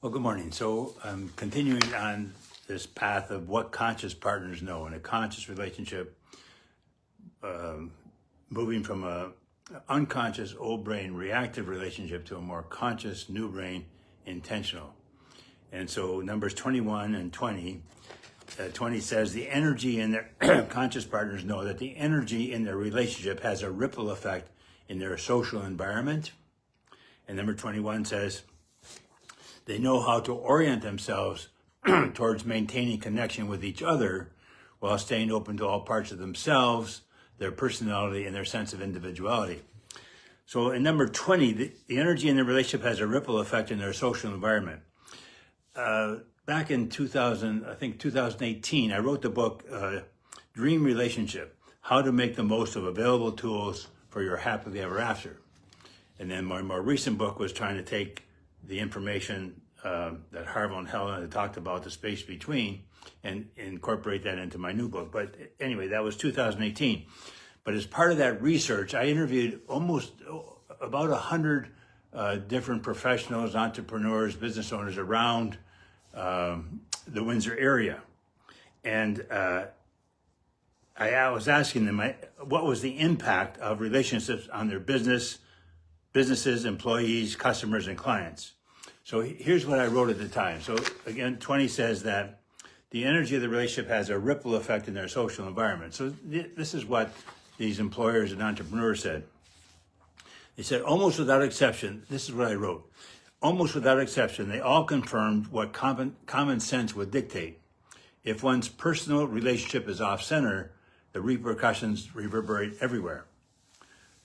Well, good morning. So I'm continuing on this path of what conscious partners know in a conscious relationship, moving from a unconscious old brain reactive relationship to a more conscious new brain intentional. And so numbers 21 and 20, 20 says the energy in their conscious partners know that the energy in their relationship has a ripple effect in their social environment. And number 21 says, they know how to orient themselves towards maintaining connection with each other while staying open to all parts of themselves, their personality, and their sense of individuality. So in number 20, the energy in the relationship has a ripple effect in their social environment. Back in 2018, I wrote the book, Dream Relationship, How to Make the Most of Available Tools for Your Happily Ever After. And then my more recent book was trying to take the information that Harville and Helen had talked about, the space between, and incorporate that into my new book. But anyway, that was 2018. But as part of that research, I interviewed about 100 different professionals, entrepreneurs, business owners around the Windsor area. And I was asking them what was the impact of relationships on their businesses, employees, customers, and clients. So here's what I wrote at the time. So again, 20 says that the energy of the relationship has a ripple effect in their social environment. So this is what these employers and entrepreneurs said. They said, almost without exception, this is what I wrote, almost without exception, they all confirmed what common sense would dictate. If one's personal relationship is off-center, the repercussions reverberate everywhere.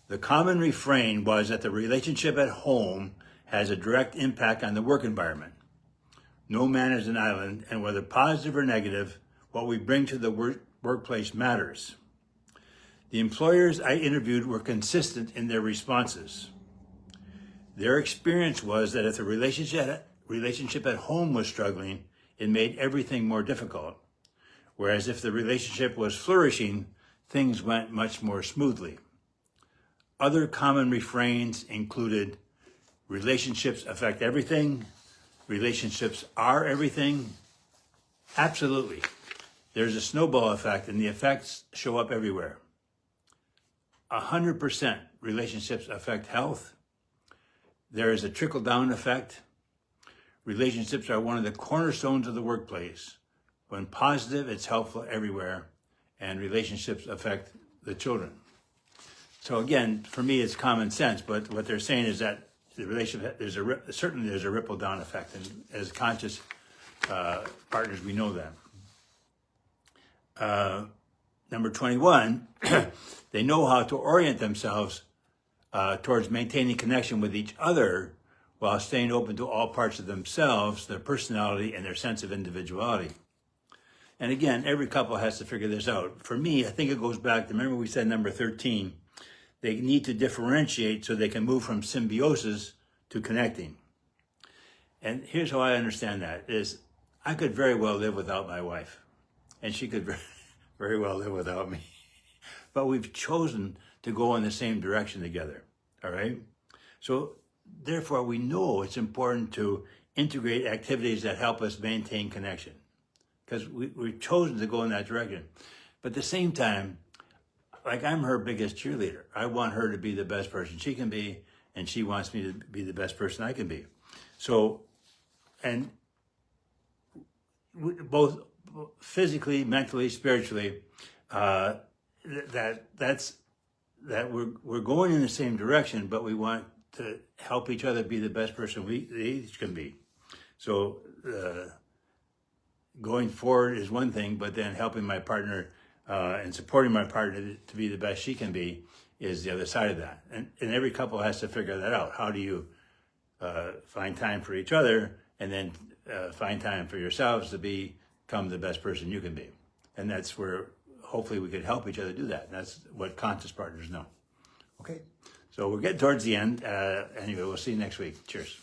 The common refrain was that the relationship at home has a direct impact on the work environment. No man is an island, and whether positive or negative, what we bring to the workplace matters. The employers I interviewed were consistent in their responses. Their experience was that if the relationship at home was struggling, it made everything more difficult. Whereas if the relationship was flourishing, things went much more smoothly. Other common refrains included, relationships affect everything, relationships are everything. Absolutely. There's a snowball effect and the effects show up everywhere. 100% relationships affect health. There is a trickle-down effect. Relationships are one of the cornerstones of the workplace. When positive, it's helpful everywhere, and relationships affect the children. So again, for me, it's common sense, but what they're saying is that the relationship, certainly there's a ripple down effect, and as conscious partners, we know that. Number 21, they know how to orient themselves towards maintaining connection with each other while staying open to all parts of themselves, their personality, and their sense of individuality. And again, every couple has to figure this out. For me, I think it goes back to, remember we said number 13, they need to differentiate so they can move from symbiosis to connecting. And here's how I understand that, is I could very well live without my wife, and she could very well live without me. But we've chosen to go in the same direction together, all right? So therefore, we know it's important to integrate activities that help us maintain connection, because we've chosen to go in that direction. But at the same time, like I'm her biggest cheerleader. I want her to be the best person she can be, and she wants me to be the best person I can be. So, and both physically, mentally, spiritually, that we're going in the same direction, but we want to help each other be the best person we each can be. So going forward is one thing, but then helping my partner and supporting my partner to be the best she can be is the other side of that. And every couple has to figure that out. How do you find time for each other, and then find time for yourselves to become the best person you can be? And that's where hopefully we could help each other do that. And that's what conscious partners know. Okay, so we're getting towards the end. Anyway, we'll see you next week. Cheers.